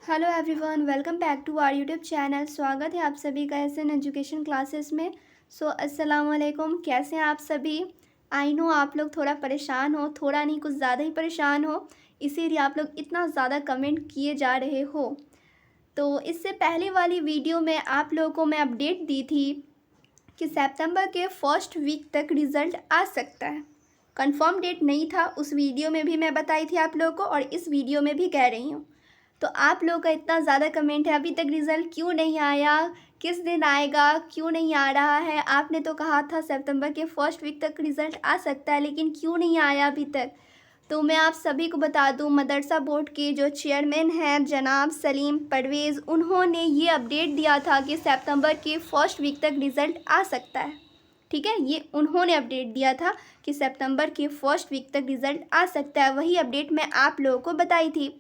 Hello everyone, welcome back to our YouTube channel. स्वागत है आप सभी का एस एन एजुकेशन क्लासेस में। अस्सलाम वालेकुम। कैसे हैं आप सभी? आई नो आप लोग थोड़ा परेशान हो, थोड़ा नहीं कुछ ज़्यादा ही परेशान हो, इसीलिए आप लोग इतना ज़्यादा कमेंट किए जा रहे हो। तो इससे पहले वाली वीडियो में आप लोगों को मैं अपडेट दी थी कि सितंबर के फर्स्ट वीक तक रिज़ल्ट आ सकता है। कंफर्म डेट नहीं था, उस वीडियो में भी मैं बताई थी आप लोगों को और इस वीडियो में भी कह रही हूँ। तो आप लोगों का इतना ज़्यादा कमेंट है, अभी तक रिज़ल्ट क्यों नहीं आया, किस दिन आएगा, क्यों नहीं आ रहा है। आपने तो कहा था सितंबर के फर्स्ट वीक तक रिज़ल्ट आ सकता है, लेकिन क्यों नहीं आया अभी तक। तो मैं आप सभी को बता दूं, मदरसा बोर्ड के जो चेयरमैन हैं जनाब सलीम परवेज़, उन्होंने ये अपडेट दिया था कि सितंबर के फर्स्ट वीक तक रिज़ल्ट आ सकता है। ठीक है, ये उन्होंने अपडेट दिया था कि सितंबर के फर्स्ट वीक तक रिज़ल्ट आ सकता है। वही अपडेट मैं आप लोगों को बताई थी,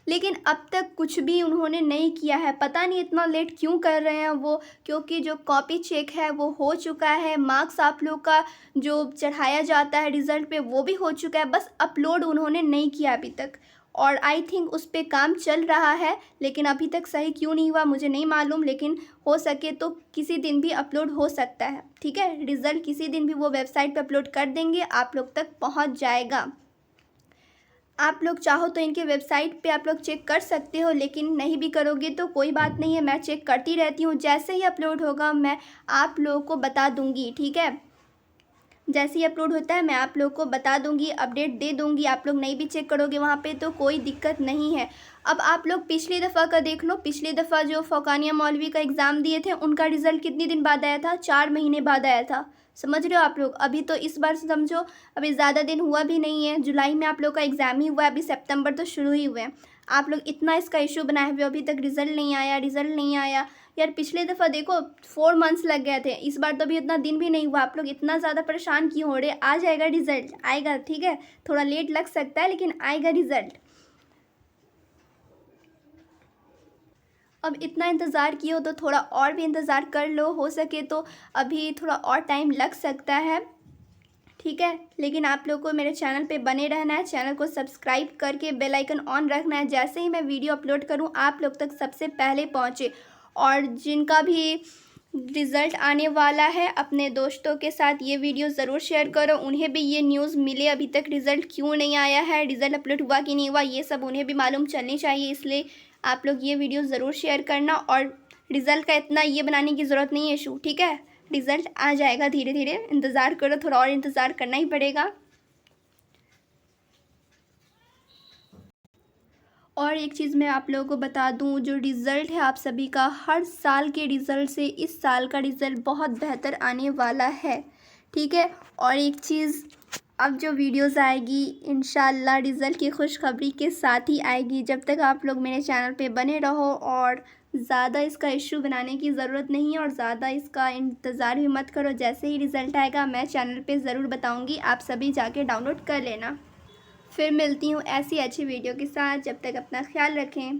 लेकिन अब तक कुछ भी उन्होंने नहीं किया है। पता नहीं इतना लेट क्यों कर रहे हैं वो, क्योंकि जो कॉपी चेक है वो हो चुका है, मार्क्स आप लोग का जो चढ़ाया जाता है रिज़ल्ट पे वो भी हो चुका है, बस अपलोड उन्होंने नहीं किया अभी तक। और आई थिंक उस पर काम चल रहा है, लेकिन अभी तक सही क्यों नहीं हुआ मुझे नहीं मालूम, लेकिन हो सके तो किसी दिन भी अपलोड हो सकता है। ठीक है, रिज़ल्ट किसी दिन भी वो वेबसाइट पर अपलोड कर देंगे, आप लोग तक पहुँच जाएगा। आप लोग चाहो तो इनके वेबसाइट पे आप लोग चेक कर सकते हो, लेकिन नहीं भी करोगे तो कोई बात नहीं है, मैं चेक करती रहती हूँ। जैसे ही अपलोड होगा मैं आप लोगों को बता दूँगी। ठीक है, जैसे ही अपलोड होता है मैं आप लोग को बता दूंगी, अपडेट दे दूंगी। आप लोग नहीं भी चेक करोगे वहाँ पे तो कोई दिक्कत नहीं है। अब आप लोग पिछली दफ़ा का देख लो, पिछली दफ़ा जो फ़ौकानिया मौलवी का एग्ज़ाम दिए थे उनका रिज़ल्ट कितने दिन बाद आया था? 4 महीने बाद आया था। समझ रहे हो आप लोग? अभी तो इस बार समझो अभी ज़्यादा दिन हुआ भी नहीं है, जुलाई में आप लोग का एग्ज़ाम ही हुआ है, अभी सितंबर तो शुरू ही हुए हैं। आप लोग इतना इसका इशू बनाए हुए अभी तक रिज़ल्ट नहीं आया, रिज़ल्ट नहीं आया। यार पिछले दफ़ा देखो 4 मंथ्स लग गए थे, इस बार तो अभी इतना दिन भी नहीं हुआ। आप लोग इतना ज़्यादा परेशान क्यों हो रहे? आ जाएगा रिज़ल्ट, आएगा। ठीक है, थोड़ा लेट लग सकता है लेकिन आएगा रिज़ल्ट। अब इतना इंतज़ार किए हो तो थोड़ा और भी इंतज़ार कर लो, हो सके तो अभी थोड़ा और टाइम लग सकता है। ठीक है, लेकिन आप लोग को मेरे चैनल पे बने रहना है, चैनल को सब्सक्राइब करके बेल आइकन ऑन रखना है। जैसे ही मैं वीडियो अपलोड करूं आप लोग तक सबसे पहले पहुंचे। और जिनका भी रिज़ल्ट आने वाला है अपने दोस्तों के साथ ये वीडियो ज़रूर शेयर करो, उन्हें भी ये न्यूज़ मिले अभी तक रिज़ल्ट क्यों नहीं आया है, रिज़ल्ट अपलोड हुआ कि नहीं हुआ, ये सब उन्हें भी मालूम चलनी चाहिए। इसलिए आप लोग ये वीडियो ज़रूर शेयर करना। और रिज़ल्ट का इतना ये बनाने की ज़रूरत नहीं है इशू। ठीक है, रिज़ल्ट आ जाएगा धीरे धीरे, इंतज़ार करो, थोड़ा और इंतज़ार करना ही पड़ेगा। और एक चीज़ मैं आप लोगों को बता दूं, जो रिज़ल्ट है आप सभी का, हर साल के रिज़ल्ट से इस साल का रिज़ल्ट बहुत बेहतर आने वाला है। ठीक है, और एक चीज़, अब जो वीडियोस आएगी इंशाल्लाह रिज़ल्ट की खुशखबरी के साथ ही आएगी। जब तक आप लोग मेरे चैनल पे बने रहो, और ज़्यादा इसका इशू बनाने की ज़रूरत नहीं है और ज़्यादा इसका इंतज़ार भी मत करो। जैसे ही रिज़ल्ट आएगा मैं चैनल पे ज़रूर बताऊँगी, आप सभी जाके डाउनलोड कर लेना। फिर मिलती हूँ ऐसी अच्छी वीडियो के साथ, जब तक अपना ख्याल रखें।